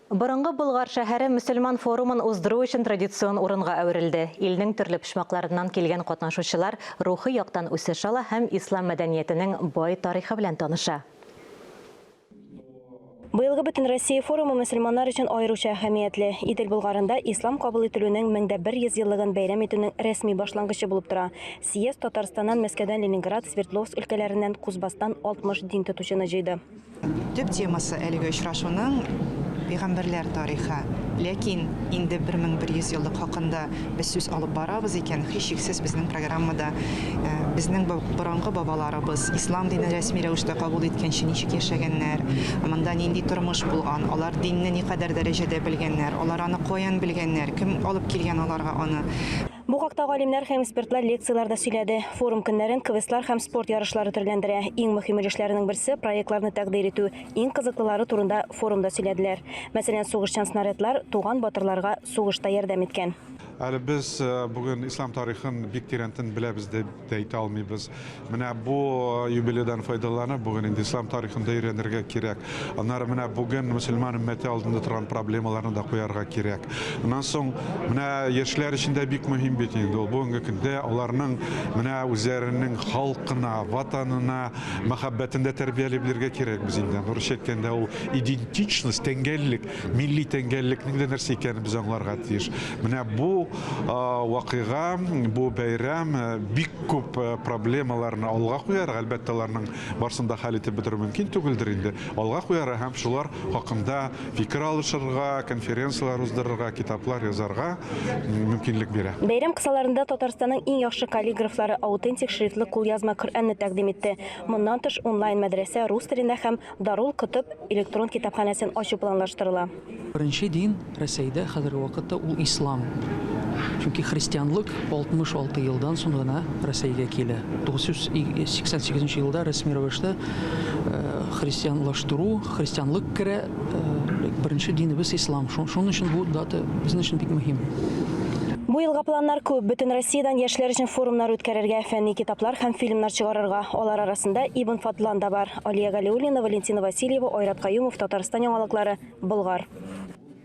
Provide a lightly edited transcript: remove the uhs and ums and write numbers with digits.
Борынгы Болгар шәһәре мөселман форумын уздыру өчен традицион урынга әверелде. Илнең төрле пишмакларыннан килгән катнашучылар рухи яктан үсеш ала һәм ислам мәдәниятенең бай тарихы белән таныша. Быелгы Бөтен Россия форумы мөселманнар өчен аеруча әһәмиятле. Идел Болгарында ислам кабул ителүнең 1100 еллыгын бәйрәм итүнең рәсми башлангычы булып тора. Съезд Татарстаннан, Мәскәүдән, Ленинград, Свердловск өлкәләреннән Кузбастан 60 дин тотучыны җыйды. Төп темасы әлеге очрашуның Пәйгамбәрләр тарихы. Ләкин инде 1100 еллык хакында без сүз алып барабыз икән, һичшиксез безнең программада безнең борынгы бабаларыбыз ислам динен рәсми рәвештә кабул иткәнче ничек яшәгәннәр, монда нинди тормыш булган, алар динне никадәр дәрәҗәдә белгәннәр, алар аны каян белгәннәр, кем алып килгән аларга аны. Бу хакта галимнәр һәм экспертлар лекцияләрдә сөйләде. Форум көннәрен квестлар һәм спорт ярышлары төрләндерә. Иң мөһим эшләрнең берсе проектларны тәкъдим итү. Иң кызыклылары турында форумда сөйләделәр. Мәсәлән, сугышчан снарядлар туган батырларга сугышта ярдәм иткән. Әле без бүген ислам тарихын бик тирәнтен беләбез дип әйтә алмыйбыз. Менә бу юбилейдан файдаланып, бүген инде ислам тарихында өйрәнергә кирәк. Аннары менә бүген мөселман өммәте алдында торган проблемаларны да куярга кирәк. Аннан соң менә яшьләр өчен дә бик мөһим бит инде ул. Бүгенге көндә аларның менә үзләренең халкына, ватанына мәхәббәтен дә тәрбияләп бирергә кирәк без инде. Русча әйткәндә ул идентичность, тәңгәллек, милли тәңгәллекнең дә нәрсә икәнен без аңларга тиеш. Менә бу вакыйга, бу бәйрәм бик күп проблемаларны алга куяр, әлбәттә аларның барсын да хәл итеп бетерү мөмкин түгелдер инде. Алга куяр һәм шулар хакында фикер алышырга, конференциялар уздырырга, китаплар язарга мөмкинлек бирә. Бәйрәм кысаларында Татарстанның иң яхшы каллиграфлары аутентик шрифтлы кулъязма Коръәнне тәкъдим итте. Моннан тыш онлайн мәдрәсә рус телендә һәм Дарул Кутуб электрон китапханәсен ачу планлаштырыла. Беренче дин Рәсәйдә хәзерге вакытта ул ислам. Чөнки христианлык 66 елдан соң гына Рәсәйгә килә. 988 елда рәсми рәвештә христианлаштыру, христианлык керә, беренче динебез ислам. Шуның өчен бу дата безнең өчен бик мөһим. Бу елга планнар күп. Бөтен Россиядән яшьләр өчен форумнар үткәрергә, фәнни китаплар һәм фильмнар чыгарырга. Алар арасында Ибн Фадлан да бар. Алия Галиуллина, Валентина Васильева, Айрат Каюмов, Татарстан яңалыклары, Болгар.